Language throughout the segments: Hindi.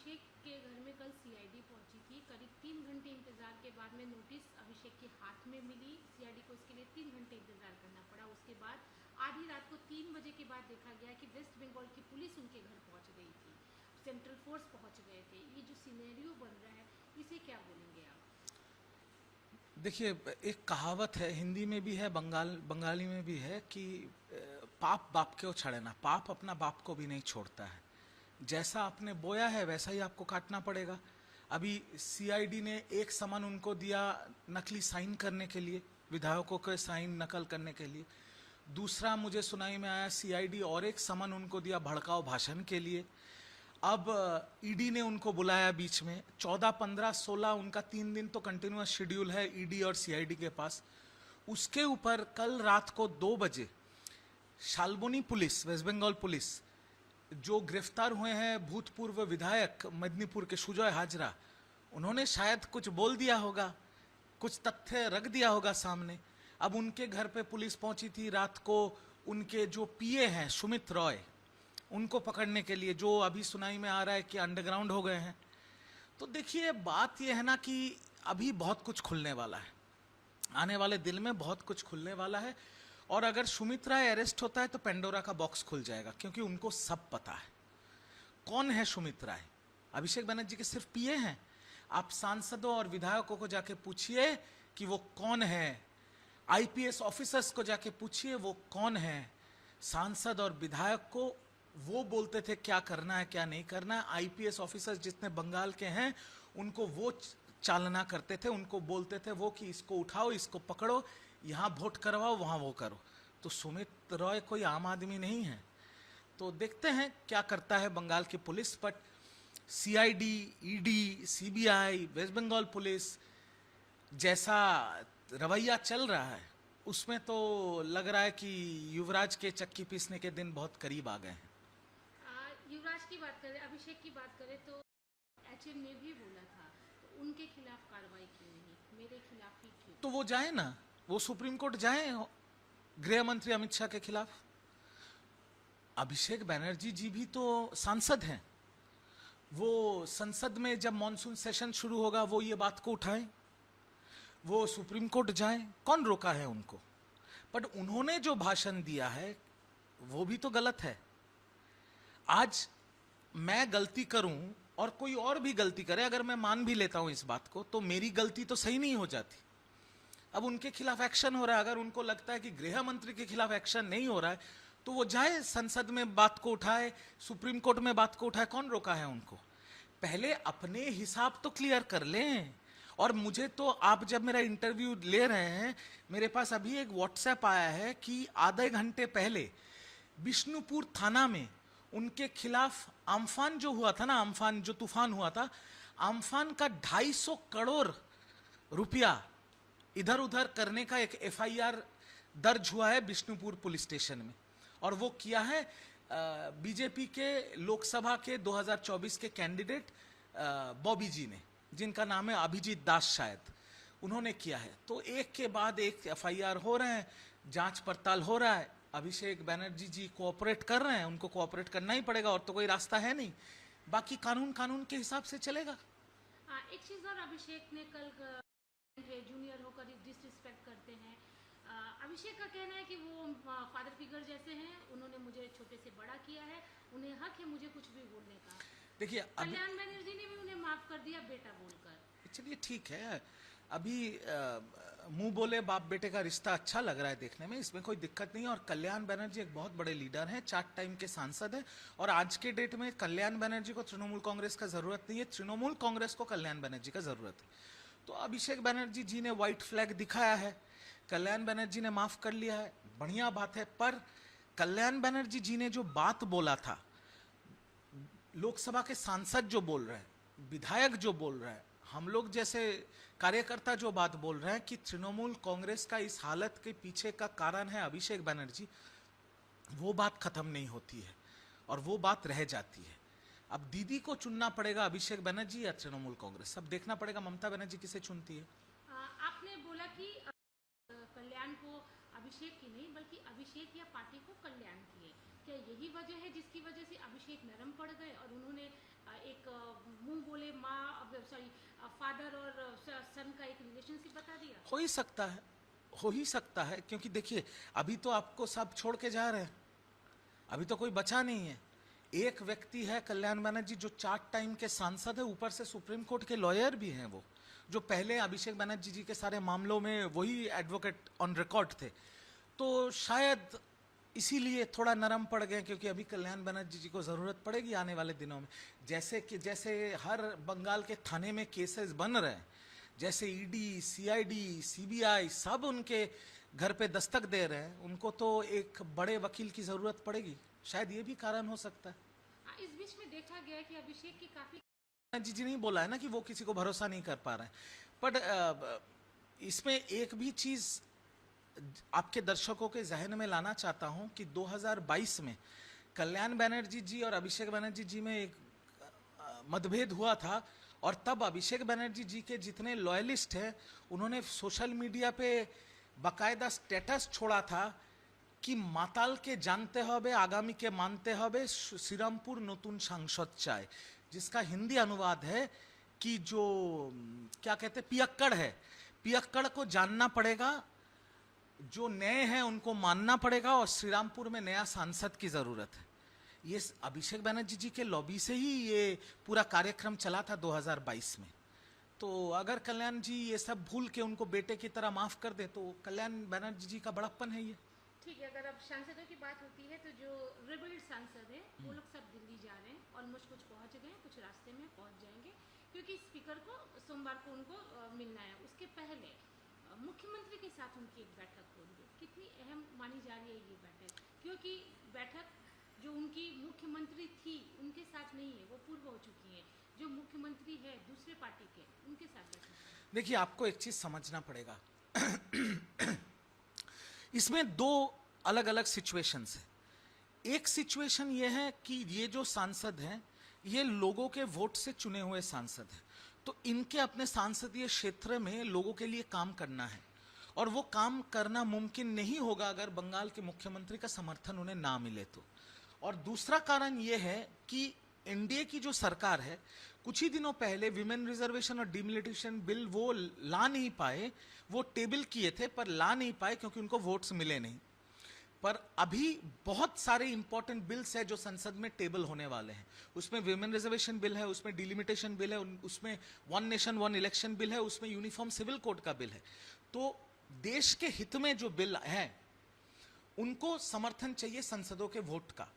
अभिषेक के घर में कल सीआईडी पहुंची थी। करीब 3 घंटे इंतजार के बाद में नोटिस अभिषेक के हाथ में मिली। सीआईडी को इसके लिए 3 घंटे इंतजार करना पड़ा। उसके बाद आधी रात को 3 बजे के बाद देखा गया कि वेस्ट बंगाल की पुलिस उनके घर पहुंच गई थी, सेंट्रल फोर्स पहुंच गए थे। ये जो सिनेरियो बन रहा है, इसे क्या बोलेंगे आप? देखिए, एक कहावत है, हिंदी में भी है, बंगाली में भी है कि पाप बाप को छड़े ना। पाप अपना बाप को भी नहीं छोड़ता है। जैसा आपने बोया है वैसा ही आपको काटना पड़ेगा। अभी सीआईडी ने एक समन उनको दिया नकली साइन करने के लिए, विधायकों के साइन नकल करने के लिए। दूसरा मुझे सुनाई में आया सीआईडी और एक समन उनको दिया भड़काऊ भाषण के लिए। अब ईडी ने उनको बुलाया बीच में 14, 15, 16 उनका 3 दिन तो कंटिन्यूअस शेड्यूल है ईडी और सीआईडी के पास। उसके ऊपर कल रात को 2 बजे शाल्बनी पुलिस, वेस्ट बंगाल पुलिस, जो गिरफ्तार हुए हैं भूतपूर्व विधायक मेदिनीपुर के सुजय हाजरा, उन्होंने शायद कुछ बोल दिया होगा, कुछ तथ्य रख दिया होगा सामने। अब उनके घर पे पुलिस पहुंची थी रात को, उनके जो पीए हैं सुमित रॉय, उनको पकड़ने के लिए, जो अभी सुनाई में आ रहा है कि अंडरग्राउंड हो गए हैं। तो देखिए, बात यह है ना कि अभी बहुत कुछ खुलने वाला है, आने वाले दिन में बहुत कुछ खुलने वाला है। और अगर सुमित राय अरेस्ट होता है तो पेंडोरा का बॉक्स खुल जाएगा, क्योंकि उनको सब पता है कौन है सुमित राय। अभिषेक बनर्जी के सिर्फ पीए हैं। आप सांसदों और विधायकों को जाके पूछिए कि वो कौन है, आईपीएस ऑफिसर्स को जाके पूछिए वो कौन है। सांसद और विधायक को वो बोलते थे क्या करना है क्या नहीं करना है। आईपीएस ऑफिसर्स जितने बंगाल के हैं उनको वो चालना करते थे, उनको बोलते थे वो कि इसको उठाओ, इसको पकड़ो, यहाँ वोट करवाओ, वहाँ वो करो। तो सुमित रॉय कोई आम आदमी नहीं है। तो देखते हैं क्या करता है बंगाल की पुलिस। But CID, ED, CBI, West Bengal police जैसा रवैया चल रहा है उसमें तो लग रहा है कि युवराज के चक्की पीसने के दिन बहुत करीब आ गए हैं। युवराज की बात करें, अभिषेक की बात करें तो एचएम ने भी बोला था, तो उनके खिलाफ कार्रवाई क्यों नहीं, मेरे खिलाफ ही क्यों? तो वो जाए ना, वो सुप्रीम कोर्ट जाए गृह मंत्री अमित शाह के खिलाफ। अभिषेक बनर्जी जी भी तो सांसद हैं। वो संसद में जब मॉनसून सेशन शुरू होगा वो ये बात को उठाएं, वो सुप्रीम कोर्ट जाएं, कौन रोका है उनको? बट उन्होंने जो भाषण दिया है वो भी तो गलत है। आज मैं गलती करूं और कोई और भी गलती करे, अगर मैं मान भी लेता हूं इस बात को, तो मेरी गलती तो सही नहीं हो जाती। अब उनके खिलाफ एक्शन हो रहा है। अगर उनको लगता है कि गृह मंत्री के खिलाफ एक्शन नहीं हो रहा है तो वो जाए संसद में बात को उठाए, सुप्रीम कोर्ट में बात को उठाए, कौन रोका है उनको? पहले अपने हिसाब तो क्लियर कर लें। और मुझे तो, आप जब मेरा इंटरव्यू ले रहे हैं, मेरे पास अभी एक व्हाट्सएप आया है कि आधे घंटे पहले बिष्णुपुर थाना में उनके खिलाफ अम्फान जो हुआ था ना, अम्फान जो तूफान हुआ था, अम्फान का 250 करोड़ रुपया इधर उधर करने का एक एफआईआर दर्ज हुआ है बिष्णुपुर पुलिस स्टेशन में। और वो किया है बीजेपी के लोकसभा के 2024 के कैंडिडेट बॉबी जी ने, जिनका नाम है अभिजीत दास शायद, उन्होंने किया है। तो एक के बाद एक एफआईआर हो रहे हैं, जांच पड़ताल हो रहा है। अभिषेक बनर्जी जी कोऑपरेट कर रहे हैं, उनको कोऑपरेट करना ही पड़ेगा, और तो कोई रास्ता है नहीं। बाकी कानून के हिसाब से चलेगा। एक चीज और, अभिषेक ने कल जूनियर होकर डिसरिस्पेक्ट करते हैं। अभिषेक का कहना है कि वो फादर फिगर जैसे हैं, उन्होंने मुझे छोटे से बड़ा किया है, उन्हें हक है मुझे कुछ भी बोलने का। देखिए, कल्याण बनर्जी ने भी उन्हें माफ कर दिया बेटा बोलकर। चलिए ठीक है, अभी मुंह बोले बाप बेटे का रिश्ता अच्छा लग रहा है देखने में, इसमें कोई दिक्कत नहीं है। और कल्याण बनर्जी एक बहुत बड़े लीडर हैं, 4 टाइम के सांसद हैं। और आज के डेट में कल्याण बनर्जी को तृणमूल कांग्रेस का जरूरत नहीं है, तृणमूल कांग्रेस को कल्याण बनर्जी का जरूरत है। तो अभिषेक बनर्जी जी ने व्हाइट फ्लैग दिखाया है, कल्याण बनर्जी ने माफ कर लिया है, बढ़िया बात है। पर कल्याण बनर्जी जी ने जो बात बोला था, लोकसभा के सांसद जो बोल रहे हैं, विधायक जो बोल रहे हैं, हम लोग जैसे कार्यकर्ता जो बात बोल रहे हैं कि तृणमूल कांग्रेस का इस हालत के पीछे का कारण है अभिषेक बनर्जी, वो बात खत्म नहीं होती है और वो बात रह जाती है। अब दीदी को चुनना पड़ेगा, अभिषेक बनर्जी या तृणमूल कांग्रेस, अब देखना पड़ेगा ममता बनर्जी किसे चुनती है। आपने बोला कि कल्याण को अभिषेक की नहीं बल्कि अभिषेक या पार्टी को कल्याण की है, क्या यही वजह है जिसकी वजह से अभिषेक नरम पड़ गए और उन्होंने एक मुंह बोले माँ, सॉरी, फादर और सन का एक रिलेशनशिप बता दिया? हो ही सकता है, हो ही सकता है, क्योंकि देखिए अभी तो आपको सब छोड़ के जा रहे हैं, अभी तो कोई बचा नहीं है। एक व्यक्ति है कल्याण बनर्जी जो 4 टाइम के सांसद है, ऊपर से सुप्रीम कोर्ट के लॉयर भी हैं, वो जो पहले अभिषेक बनर्जी जी के सारे मामलों में वही एडवोकेट ऑन रिकॉर्ड थे। तो शायद इसीलिए थोड़ा नरम पड़ गए, क्योंकि अभी कल्याण बनर्जी जी को जरूरत पड़ेगी आने वाले दिनों में। जैसे हर बंगाल के थाने में केसेस बन रहे हैं, जैसे ईडी, सीआईडी, सीबीआई सब उनके घर पे दस्तक दे रहे हैं, उनको तो एक बड़े वकील की जरूरत पड़ेगी। शायद ये भी कारण हो सकता है। इस बीच में देखा गया कि अभिषेक की काफी जी नहीं बोला है ना कि वो किसी को भरोसा नहीं कर पा रहे हैं, बट इसमें एक भी चीज आपके दर्शकों के जहन में लाना चाहता हूं कि 2022 में कल्याण बनर्जी जी और अभिषेक बनर्जी जी में एक मतभेद हुआ था, और तब अभिषेक बनर्जी जी के जितने लॉयलिस्ट हैं उन्होंने सोशल मीडिया पे बाकायदा स्टेटस छोड़ा था कि माताल के जानते हबे आगामी के मानते हबे श्रीरामपुर नतून सांसद चाय, जिसका हिंदी अनुवाद है कि जो क्या कहते पियक्कड़ है, पियक्कड़ को जानना पड़ेगा, जो नए हैं उनको मानना पड़ेगा, और श्रीरामपुर में नया सांसद की जरूरत है। ये अभिषेक बनर्जी जी के लॉबी से ही ये पूरा कार्यक्रम चला था 2022 में। तो अगर कल्याण जी ये सब भूल के उनको बेटे की तरह माफ कर दे तो कल्याण बनर्जी जी का बड़प्पन है ये। ठीक है, अगर अब सांसदों की बात होती है तो जो रिबेल्ड सांसद है वो लोग सब दिल्ली जा रहे हैं, ऑलमोस्ट कुछ पहुंच गए हैं, कुछ रास्ते में पहुंच जाएंगे, क्योंकि स्पीकर को सोमवार को उनको मिलना है। उसके पहले मुख्यमंत्री के साथ उनकी एक बैठक होगी। कितनी अहम मानी जा रही है ये बैठक, क्योंकि बैठक जो उनकी मुख्यमंत्री थी उनके साथ नहीं है, वो पूर्व हो चुकी है। जो मुख्यमंत्री है दूसरे पार्टी के, उनके साथ बैठक। देखिए आपको एक चीज समझना पड़ेगा इसमें 2 अलग अलग सिचुएशंस है। एक सिचुएशन ये है कि ये जो सांसद हैं ये लोगों के वोट से चुने हुए सांसद हैं, तो इनके अपने सांसदीय क्षेत्र में लोगों के लिए काम करना है, और वो काम करना मुमकिन नहीं होगा अगर बंगाल के मुख्यमंत्री का समर्थन उन्हें ना मिले तो। और दूसरा कारण ये है कि एनडीए की जो सरकार है, कुछ ही दिनों पहले विमेन रिजर्वेशन और डिमिलिटेशन बिल वो ला नहीं पाए, वो टेबल किए थे पर ला नहीं पाए क्योंकि उनको वोट्स मिले नहीं। पर अभी बहुत सारे इंपॉर्टेंट बिल्स है जो संसद में टेबल होने वाले हैं। उसमें विमेन रिजर्वेशन बिल है, उसमें डिलिमिटेशन बिल है, उसमें one nation one election bill है, उसमें यूनिफॉर्म सिविल कोड का बिल है। तो देश के हित में जो बिल है उनको समर्थन चाहिए संसदों के वोट का,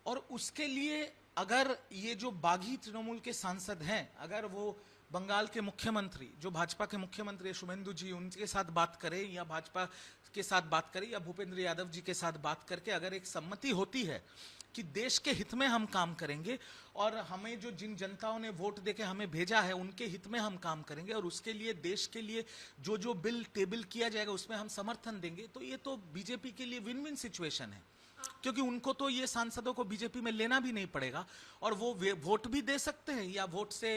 और उसके लिए अगर ये जो बागी तृणमूल के सांसद हैं, अगर वो बंगाल के मुख्यमंत्री जो भाजपा के मुख्यमंत्री शुभेंदु जी उनके साथ बात करें, या भाजपा के साथ बात करें, या भूपेंद्र यादव जी के साथ बात करके अगर एक सम्मति होती है कि देश के हित में हम काम करेंगे और हमें जो जिन जनताओं ने वोट देके हमें भेजा है उनके हित में हम काम करेंगे, और उसके लिए देश के लिए जो जो बिल टेबल किया जाएगा उसमें हम समर्थन देंगे, तो ये तो बीजेपी के लिए विन विन सिचुएशन है, क्योंकि उनको तो ये सांसदों को बीजेपी में लेना भी नहीं पड़ेगा, और वो वोट भी दे सकते हैं या वोट से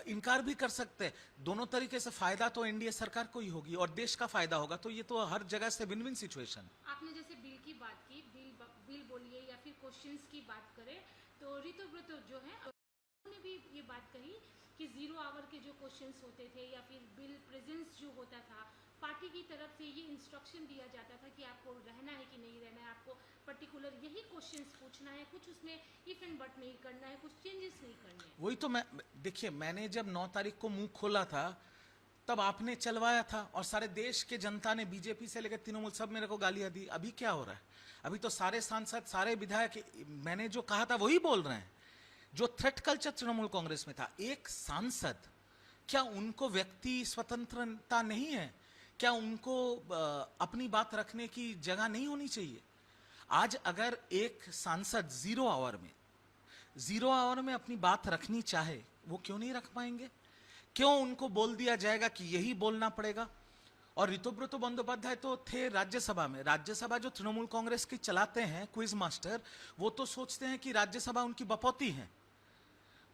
इनकार भी कर सकते हैं। दोनों तरीके से फायदा तो एनडीए सरकार को ही होगी और देश का फायदा होगा, तो ये तो हर जगह से विन विन सिचुएशन। आपने जैसे बिल की बात की, बिल बोलिए या फिर क्वेश्चंस की बात करें, तो ऋतुव्रत जो है उन्होंने भी ये बात कही कि 0 आवर के जो क्वेश्चंस होते थे या फिर बिल प्रेजेंस जो होता था, पार्टी की तरफ से ये इंस्ट्रक्शन दिया जाता था कि आपको रहना है कि नहीं रहना है, आपको पर्टिकुलर यही क्वेश्चंस पूछना है, कुछ उसमें इफ एंड बट नहीं करना है, कुछ चेंजेस नहीं करने हैं। वही तो मैं देखिए, मैंने जब 9 तारीख को मुंह खोला था तब आपने चलवाया था, और सारे देश के जनता ने बीजेपी से लेकर तृणमूल सब मेरे को गालियां दी। अभी क्या हो रहा है? अभी तो सारे सांसद सारे विधायक मैंने जो कहा था वही बोल रहे हैं। जो थ्रेट कल्चर तृणमूल कांग्रेस में था, एक सांसद, क्या उनको व्यक्ति स्वतंत्रता नहीं है? क्या उनको अपनी बात रखने की जगह नहीं होनी चाहिए? आज अगर एक सांसद 0 आवर में अपनी बात रखनी चाहे, वो क्यों नहीं रख पाएंगे? क्यों उनको बोल दिया जाएगा कि यही बोलना पड़ेगा? और ऋतुव्रत बंदोपाध्याय तो थे राज्यसभा में। राज्यसभा जो तृणमूल कांग्रेस की चलाते हैं क्विज मास्टर, वो तो सोचते हैं कि राज्यसभा उनकी बपौती है,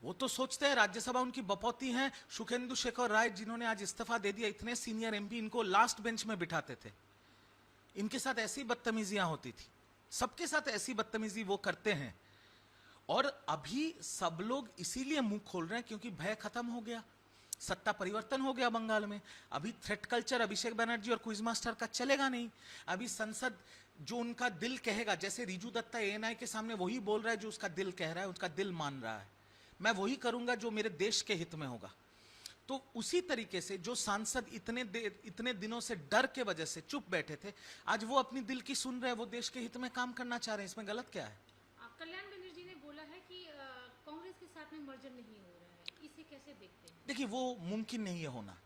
वो तो सोचते हैं राज्यसभा उनकी बपौती है। सुखेंदु शेखर राय जिन्होंने आज इस्तीफा दे दिया, इतने सीनियर एमपी, इनको लास्ट बेंच में बिठाते थे, इनके साथ ऐसी बदतमीजियां होती थी, सबके साथ ऐसी बदतमीजी वो करते हैं। और अभी सब लोग इसीलिए मुंह खोल रहे हैं क्योंकि भय खत्म हो गया, सत्ता परिवर्तन हो गया बंगाल में। अभी थ्रेट कल्चर अभिषेक बनर्जी और क्विज मास्टर का चलेगा नहीं। अभी संसद जो उनका दिल कहेगा, जैसे रिजू दत्ता एएनआई के सामने वही बोल रहा है जो उसका दिल कह रहा है, उसका दिल मान रहा है, मैं वही करूंगा जो मेरे देश के हित में होगा। तो उसी तरीके से जो सांसद इतने दिनों से डर के वजह से चुप बैठे थे, आज वो अपनी दिल की सुन रहे हैं, वो देश के हित में काम करना चाह रहे हैं। इसमें गलत क्या है? कल्याण बनर्जी ने बोला है कि कांग्रेस के साथ में मर्जर नहीं हो रहा है, इसे कैसे देखते हैं? देखिए, वो मुमकिन नहीं है होना,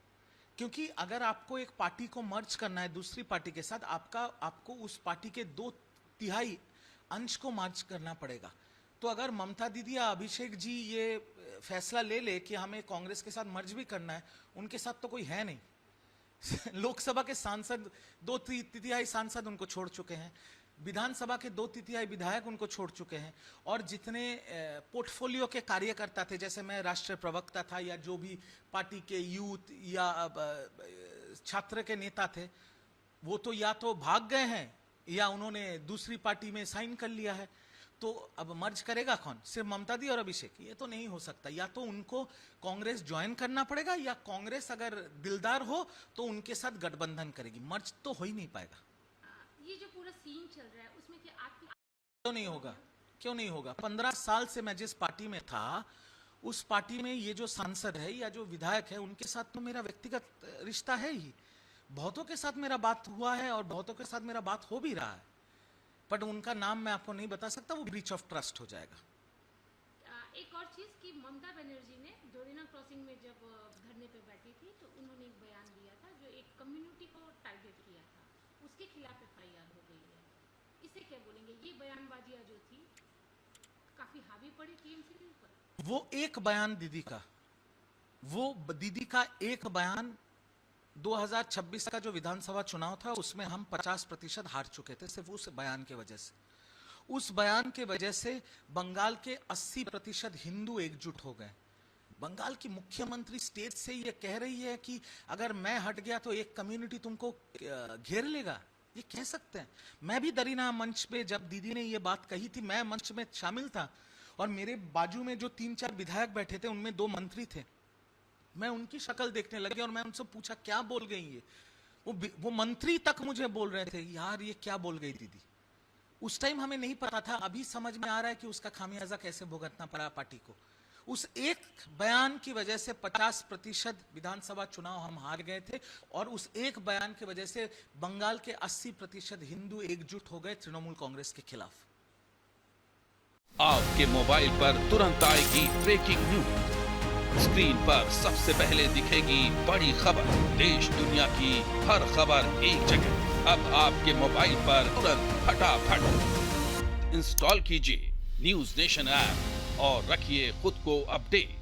क्योंकि अगर आपको एक पार्टी को मर्ज करना है दूसरी पार्टी के साथ, आपको उस पार्टी के 2/3 अंश को मर्ज करना पड़ेगा। तो अगर ममता दीदी या अभिषेक जी ये फैसला ले कि हमें कांग्रेस के साथ मर्ज भी करना है, उनके साथ तो कोई है नहीं। लोकसभा के सांसद 2/3 सांसद उनको छोड़ चुके हैं, विधानसभा के 2/3 विधायक उनको छोड़ चुके हैं, और जितने पोर्टफोलियो के कार्यकर्ता थे, जैसे मैं राष्ट्रीय प्रवक्ता था या जो भी पार्टी के यूथ या छात्र के नेता थे, वो तो या तो भाग गए हैं या उन्होंने दूसरी पार्टी में साइन कर लिया है। तो अब मर्ज करेगा कौन? सिर्फ ममता दी और अभिषेक? ये तो नहीं हो सकता। या तो उनको कांग्रेस ज्वाइन करना पड़ेगा, या कांग्रेस अगर दिलदार हो तो उनके साथ गठबंधन करेगी, मर्ज तो हो ही नहीं पाएगा। ये जो पूरा सीन चल रहा है उसमें क्या आपकी क्यों नहीं होगा? क्यों नहीं होगा? 15 साल से मैं जिस पार्टी में था, उस पार्टी में ये जो सांसद है या जो विधायक है, उनके साथ तो मेरा व्यक्तिगत रिश्ता है ही। बहुतों के साथ मेरा बात हुआ है और बहुतों के साथ मेरा बात हो भी रहा है, बट उनका नाम मैं आपको नहीं बता सकता, वो ब्रीच ऑफ ट्रस्ट हो जाएगा। एक और चीज कि ममता बनर्जी ने जोड़ीना क्रॉसिंग में जब धरने पे बैठी थी तो उन्होंने एक बयान दिया था जो एक कम्युनिटी को टारगेट किया था, उसके खिलाफ एफआईआर हो गई है, इसे क्या बोलेंगे? ये बयानबाजियां जो थी काफी हावी पड़ी टीएमसी के ऊपर। वो एक बयान दीदी का, वो दीदी का एक बयान 2026 का जो विधानसभा चुनाव था उसमें हम 50% हार चुके थे, सिर्फ उस बयान के वजह से। उस बयान के वजह से बंगाल के 80% हिंदू एकजुट हो गए। बंगाल की मुख्यमंत्री स्टेज से ये कह रही है कि अगर मैं हट गया तो एक कम्युनिटी तुमको घेर लेगा, ये कह सकते हैं। मैं भी दरीना मंच पे जब दीदी ने ये बात कही थी, मैं मंच में शामिल था, और मेरे बाजू में जो 3-4 विधायक बैठे थे उनमें 2 मंत्री थे। मैं उनकी शक्ल देखने लगी और मैं उनसे पूछा क्या बोल गई ये? वो मंत्री तक मुझे बोल रहे थे, यार ये क्या बोल गई दीदी। उस टाइम हमें नहीं पता था, अभी समझ में आ रहा है कि उसका खामियाजा कैसे भुगतना पड़ा पार्टी को। उस एक बयान की वजह से 50% विधानसभा चुनाव हम हार गए थे, और उस एक बयान की वजह से बंगाल के 80% हिंदू एकजुट हो गए तृणमूल कांग्रेस के खिलाफ। आपके मोबाइल पर तुरंत आएगी ब्रेकिंग न्यूज, स्क्रीन पर सबसे पहले दिखेगी बड़ी खबर, देश दुनिया की हर खबर एक जगह। अब आपके मोबाइल पर तुरंत फटाफट इंस्टॉल कीजिए न्यूज नेशन ऐप और रखिए खुद को अपडेट।